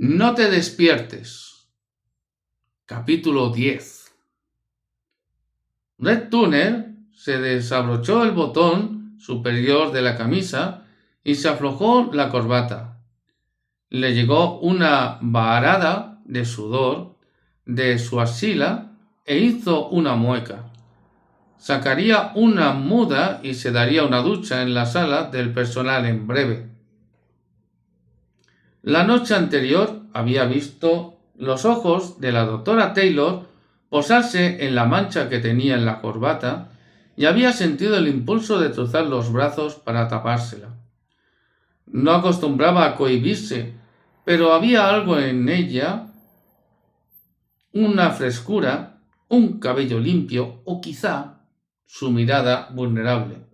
No te despiertes. Capítulo 10. Red Turner se desabrochó el botón superior de la camisa y se aflojó la corbata. Le llegó una varada de sudor de su axila e hizo una mueca. Sacaría una muda y se daría una ducha en la sala del personal en breve. La noche anterior había visto los ojos de la doctora Taylor posarse en la mancha que tenía en la corbata y había sentido el impulso de cruzar los brazos para tapársela. No acostumbraba a cohibirse, pero había algo en ella, una frescura, un cabello limpio o quizá su mirada vulnerable,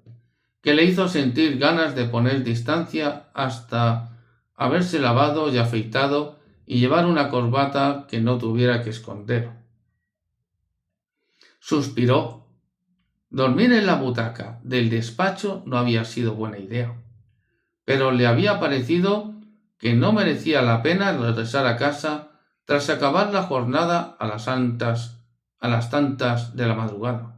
que le hizo sentir ganas de poner distancia hasta haberse lavado y afeitado y llevar una corbata que no tuviera que esconder. Suspiró. Dormir en la butaca del despacho no había sido buena idea, pero le había parecido que no merecía la pena regresar a casa tras acabar la jornada a las tantas de la madrugada.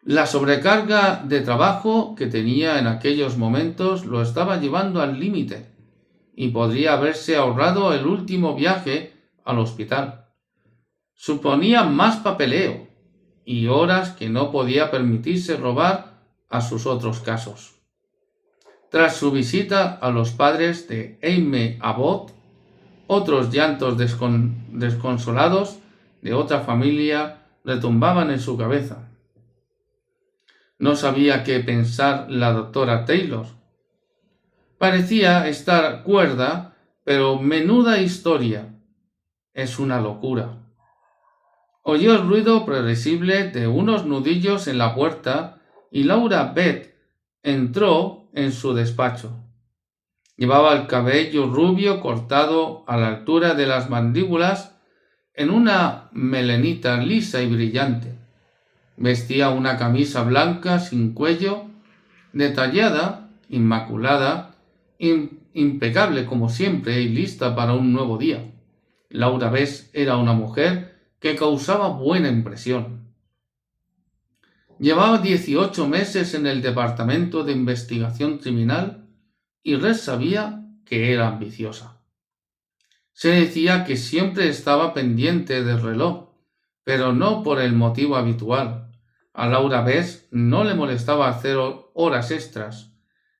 La sobrecarga de trabajo que tenía en aquellos momentos lo estaba llevando al límite y podría haberse ahorrado el último viaje al hospital. Suponía más papeleo y horas que no podía permitirse robar a sus otros casos. Tras su visita a los padres de Amy Abbott, otros llantos desconsolados de otra familia retumbaban en su cabeza. No sabía qué pensar la doctora Taylor. Parecía estar cuerda, pero menuda historia. Es una locura. Oyó el ruido predecible de unos nudillos en la puerta y Laura Beth entró en su despacho. Llevaba el cabello rubio cortado a la altura de las mandíbulas en una melenita lisa y brillante. Vestía una camisa blanca sin cuello, detallada, inmaculada, impecable como siempre y lista para un nuevo día. Laura Bess era una mujer que causaba buena impresión. Llevaba 18 meses en el departamento de investigación criminal y Red sabía que era ambiciosa. Se decía que siempre estaba pendiente del reloj, pero no por el motivo habitual. A Laura Bess no le molestaba hacer horas extras.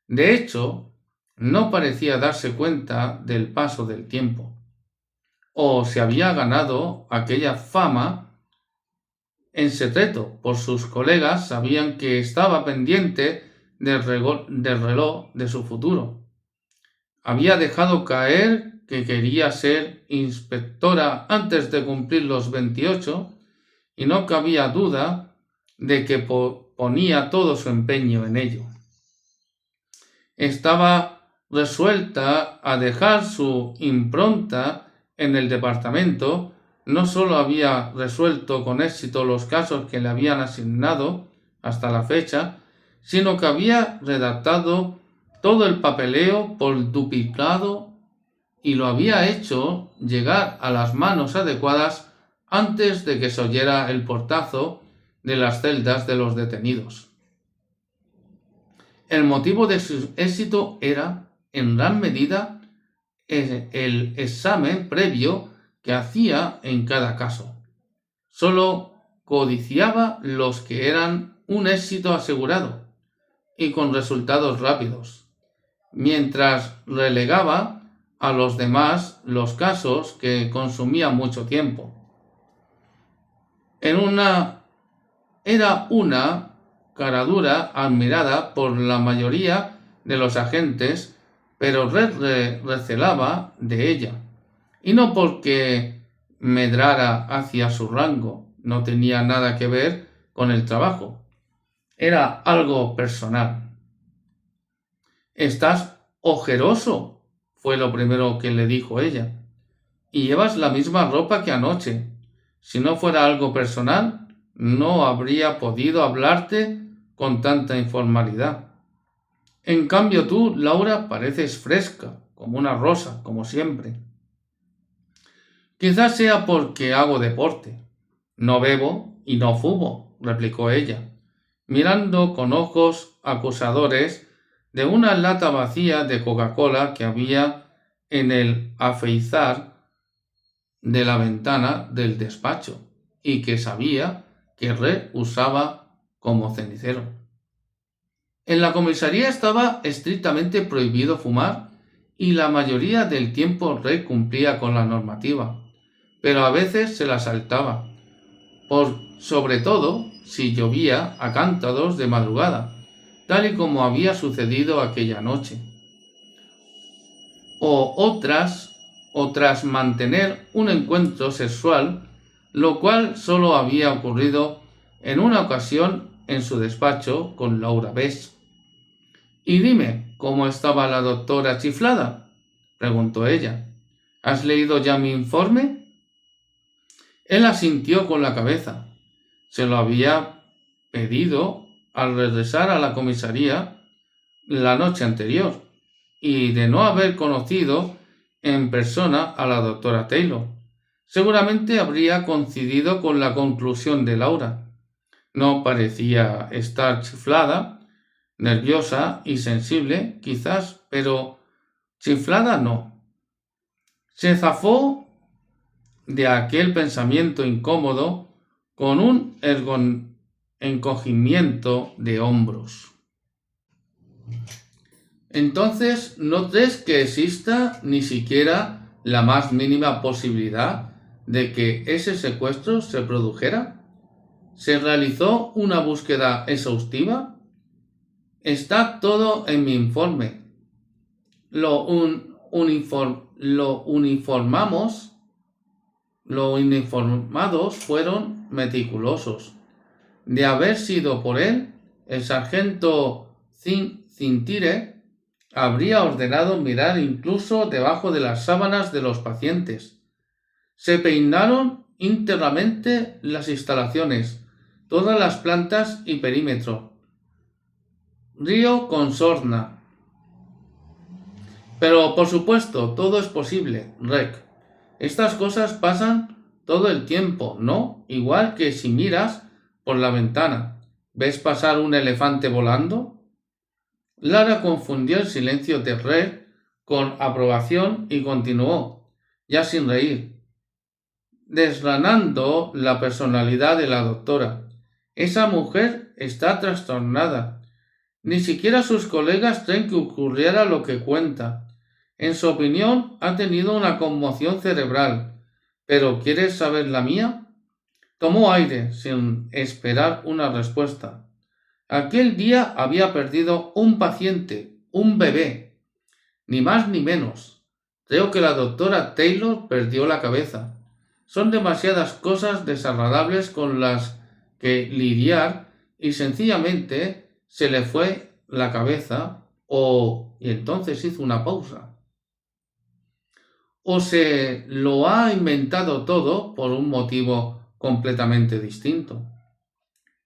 De hecho, no parecía darse cuenta del paso del tiempo. O se había ganado aquella fama en secreto, por sus colegas sabían que estaba pendiente del reloj de su futuro. Había dejado caer que quería ser inspectora antes de cumplir los 28 y no cabía duda de que ponía todo su empeño en ello. Estaba resuelta a dejar su impronta en el departamento. No solo había resuelto con éxito los casos que le habían asignado hasta la fecha, sino que había redactado todo el papeleo por duplicado y lo había hecho llegar a las manos adecuadas antes de que se oyera el portazo de las celdas de los detenidos. El motivo de su éxito era, en gran medida, el examen previo que hacía en cada caso. Solo codiciaba los que eran un éxito asegurado y con resultados rápidos, mientras relegaba a los demás los casos que consumían mucho tiempo. Era una caradura admirada por la mayoría de los agentes, pero Red recelaba de ella, y no porque medrara hacia su rango, no tenía nada que ver con el trabajo, era algo personal. «Estás ojeroso», fue lo primero que le dijo ella, «y llevas la misma ropa que anoche. Si no fuera algo personal, no habría podido hablarte con tanta informalidad. En cambio tú, Laura, pareces fresca. como una rosa, como siempre. Quizás sea porque hago deporte. No bebo y no fumo, replicó ella, mirando con ojos acusadores de una lata vacía de Coca-Cola que había en el alféizar de la ventana del despacho y que sabía que Red usaba como cenicero. En la comisaría estaba estrictamente prohibido fumar y la mayoría del tiempo Red cumplía con la normativa, pero a veces se la saltaba, sobre todo si llovía a cántaros de madrugada, tal y como había sucedido aquella noche, o tras mantener un encuentro sexual, lo cual solo había ocurrido en una ocasión en su despacho con Laura Bess. «Y dime, ¿cómo estaba la doctora chiflada?», preguntó ella. «¿Has leído ya mi informe?». Él asintió con la cabeza. Se lo había pedido al regresar a la comisaría la noche anterior y de no haber conocido en persona a la doctora Taylor. Seguramente habría coincidido con la conclusión de Laura. No parecía estar chiflada, nerviosa y sensible, quizás, pero chiflada no. Se zafó de aquel pensamiento incómodo con un encogimiento de hombros. «Entonces, ¿no crees que exista ni siquiera la más mínima posibilidad de que ese secuestro se produjera? ¿Se realizó una búsqueda exhaustiva? Está todo en mi informe. Los uniformados fueron meticulosos. De haber sido por él, el sargento Cintire habría ordenado mirar incluso debajo de las sábanas de los pacientes. Se peinaron íntegramente las instalaciones, todas las plantas y perímetro. Río con sorna. Pero, por supuesto, todo es posible, Rec. Estas cosas pasan todo el tiempo, ¿no? Igual que si miras por la ventana. ¿Ves pasar un elefante volando? Lara confundió el silencio de Red con aprobación y continuó, ya sin reír, desgranando la personalidad de la doctora. Esa mujer está trastornada. Ni siquiera sus colegas creen que ocurriera lo que cuenta. En su opinión, ha tenido una conmoción cerebral. ¿Pero quieres saber la mía? Tomó aire sin esperar una respuesta. Aquel día había perdido un paciente, un bebé, ni más ni menos. Creo que la doctora Taylor perdió la cabeza. Son demasiadas cosas desagradables con las que lidiar y sencillamente se le fue la cabeza y entonces hizo una pausa. O se lo ha inventado todo por un motivo completamente distinto.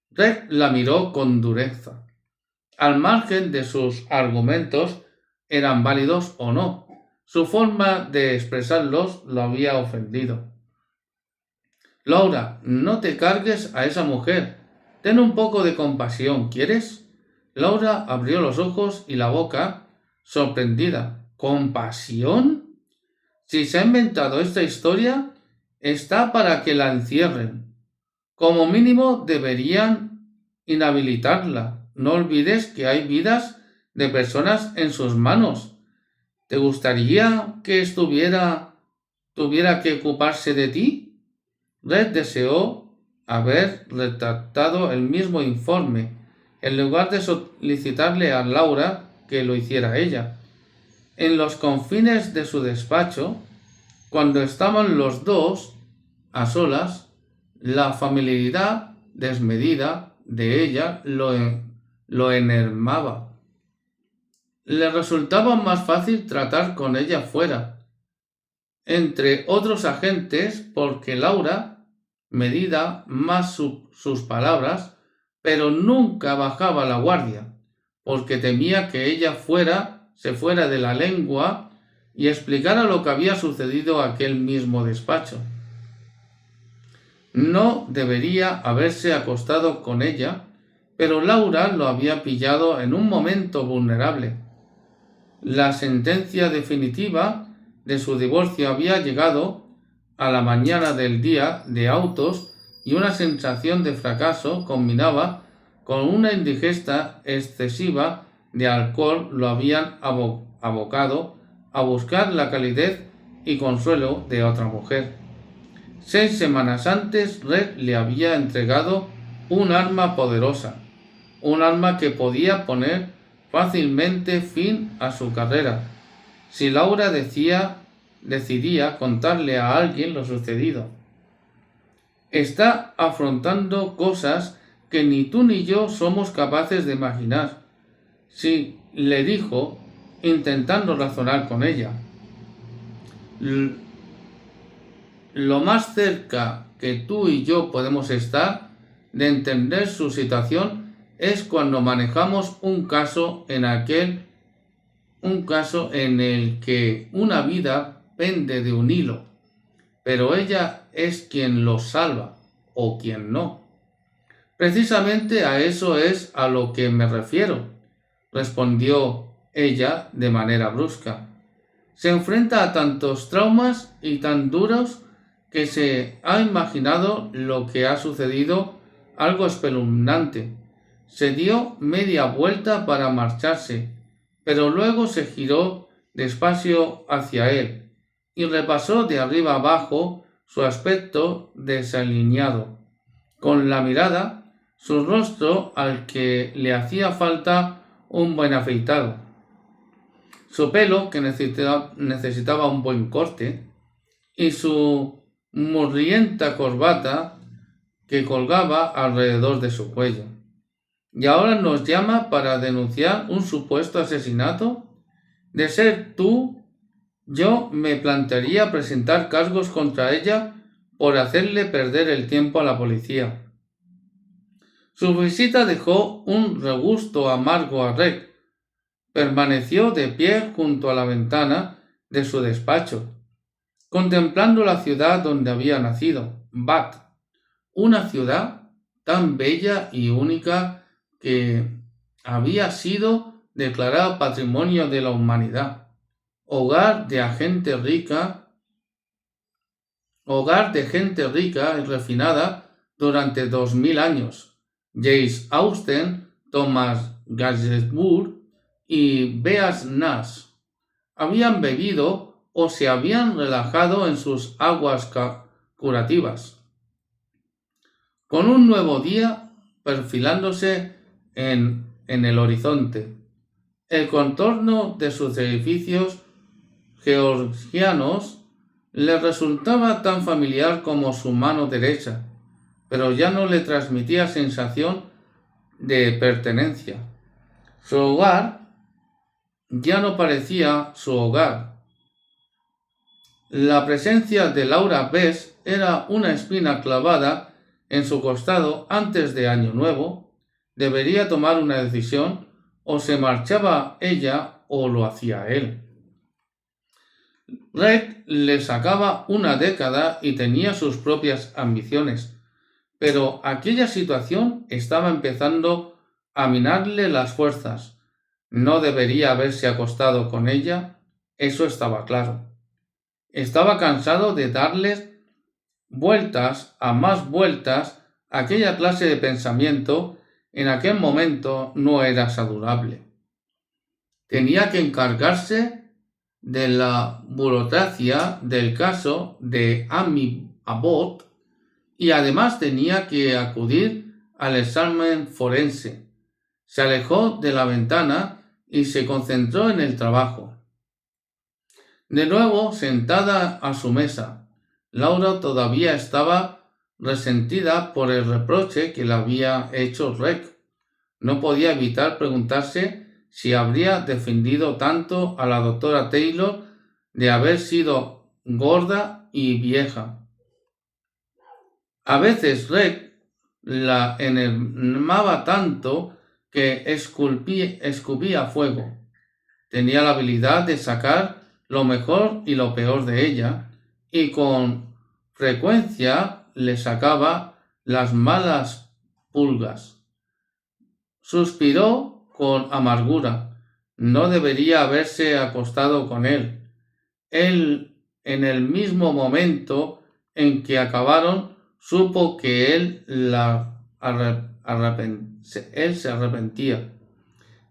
Red la miró con dureza. Al margen de sus argumentos eran válidos o no, su forma de expresarlos lo había ofendido. «Laura, no te cargues a esa mujer. Ten un poco de compasión, ¿quieres?». Laura abrió los ojos y la boca, sorprendida. «¿Compasión? Si se ha inventado esta historia, está para que la encierren. Como mínimo deberían inhabilitarla. No olvides que hay vidas de personas en sus manos. ¿Te gustaría que tuviera que ocuparse de ti?». Red deseó haber redactado el mismo informe, en lugar de solicitarle a Laura que lo hiciera ella. En los confines de su despacho, cuando estaban los dos a solas, la familiaridad desmedida de ella lo enervaba. Le resultaba más fácil tratar con ella fuera, entre otros agentes, porque Laura medía más sus palabras, pero nunca bajaba la guardia, porque temía que ella se fuera de la lengua y explicara lo que había sucedido en aquel mismo despacho. No debería haberse acostado con ella, pero Laura lo había pillado en un momento vulnerable. La sentencia definitiva de su divorcio había llegado a la mañana del día de autos y una sensación de fracaso combinaba con una indigesta excesiva de alcohol lo habían abocado a buscar la calidez y consuelo de otra mujer. 6 semanas antes, Red le había entregado un arma poderosa, un arma que podía poner fácilmente fin a su carrera, si Laura decidía contarle a alguien lo sucedido. Está afrontando cosas que ni tú ni yo somos capaces de imaginar, sí, le dijo, intentando razonar con ella. Lo más cerca que tú y yo podemos estar de entender su situación es cuando manejamos un caso en el que una vida pende de un hilo, pero ella es quien lo salva o quien no. Precisamente a eso es a lo que me refiero, respondió ella de manera brusca. Se enfrenta a tantos traumas y tan duros que se ha imaginado lo que ha sucedido, algo espeluznante. Se dio media vuelta para marcharse, pero luego se giró despacio hacia él y repasó de arriba abajo su aspecto desaliñado, con la mirada, su rostro al que le hacía falta un buen afeitado, su pelo que necesitaba un buen corte y su murrienta corbata que colgaba alrededor de su cuello. ¿Y ahora nos llama para denunciar un supuesto asesinato? De ser tú, yo me plantearía presentar cargos contra ella por hacerle perder el tiempo a la policía. Su visita dejó un regusto amargo a Reg. Permaneció de pie junto a la ventana de su despacho, contemplando la ciudad donde había nacido, Bath, una ciudad tan bella y única que había sido declarada Patrimonio de la Humanidad, hogar de gente rica y refinada durante 2000 años. James Austen, Thomas Gainsbourg y Beas Nash habían bebido o se habían relajado en sus aguas curativas. Con un nuevo día perfilándose en el horizonte, el contorno de sus edificios georgianos le resultaba tan familiar como su mano derecha, pero ya no le transmitía sensación de pertenencia. Su hogar ya no parecía su hogar. La presencia de Laura Bess era una espina clavada en su costado antes de Año Nuevo. Debería tomar una decisión, o se marchaba ella o lo hacía él. Reg le sacaba una década y tenía sus propias ambiciones, pero aquella situación estaba empezando a minarle las fuerzas. No debería haberse acostado con ella, eso estaba claro. Estaba cansado de darles vueltas a más vueltas. Aquella clase de pensamiento en aquel momento no era saludable. Tenía que encargarse de la burocracia del caso de Amy Abbott y además tenía que acudir al examen forense. Se alejó de la ventana y se concentró en el trabajo. De nuevo, sentada a su mesa, Laura todavía estaba resentida por el reproche que le había hecho Reg. No podía evitar preguntarse si habría defendido tanto a la doctora Taylor de haber sido gorda y vieja. A veces Reg la enervaba tanto que escupía fuego. Tenía la habilidad de sacar lo mejor y lo peor de ella, y con frecuencia le sacaba las malas pulgas. Suspiró con amargura. No debería haberse acostado con él. Él, en el mismo momento en que acabaron, supo que él se arrepentía.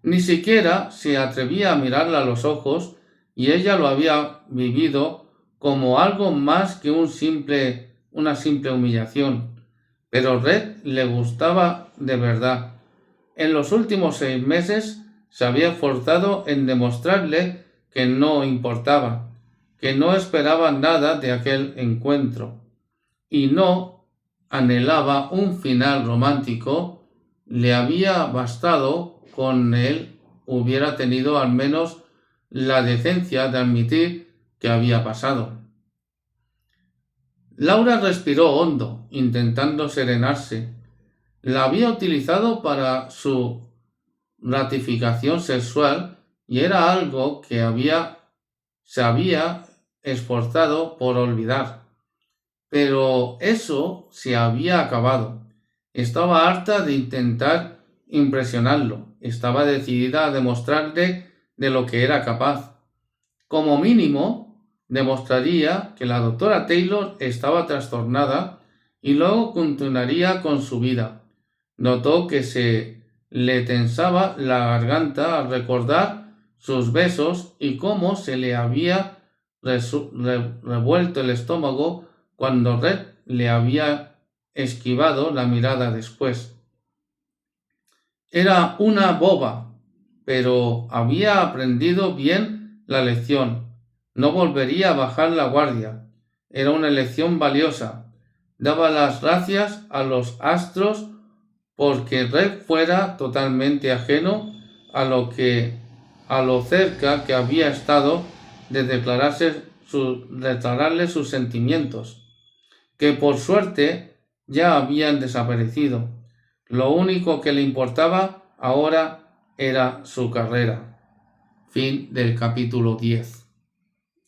Ni siquiera se atrevía a mirarla a los ojos, y ella lo había vivido como algo más que una simple humillación. Pero Red le gustaba de verdad. En los últimos 6 meses se había esforzado en demostrarle que no importaba, que no esperaba nada de aquel encuentro, y no anhelaba un final romántico. Le había bastado con él hubiera tenido al menos la decencia de admitir que había pasado. Laura respiró hondo, intentando serenarse. La había utilizado para su gratificación sexual y era algo que se había esforzado por olvidar. Pero eso se había acabado. Estaba harta de intentar impresionarlo. Estaba decidida a demostrarle de lo que era capaz. Como mínimo, demostraría que la doctora Taylor estaba trastornada y luego continuaría con su vida. Notó que se le tensaba la garganta al recordar sus besos y cómo se le había revuelto el estómago cuando Red le había esquivado la mirada después. Era una boba, pero había aprendido bien la lección. No volvería a bajar la guardia. Era una lección valiosa. Daba las gracias a los astros porque Red fuera totalmente ajeno a lo cerca que había estado de declararle sus sentimientos, que por suerte ya habían desaparecido. Lo único que le importaba ahora era su carrera. Fin del capítulo 10.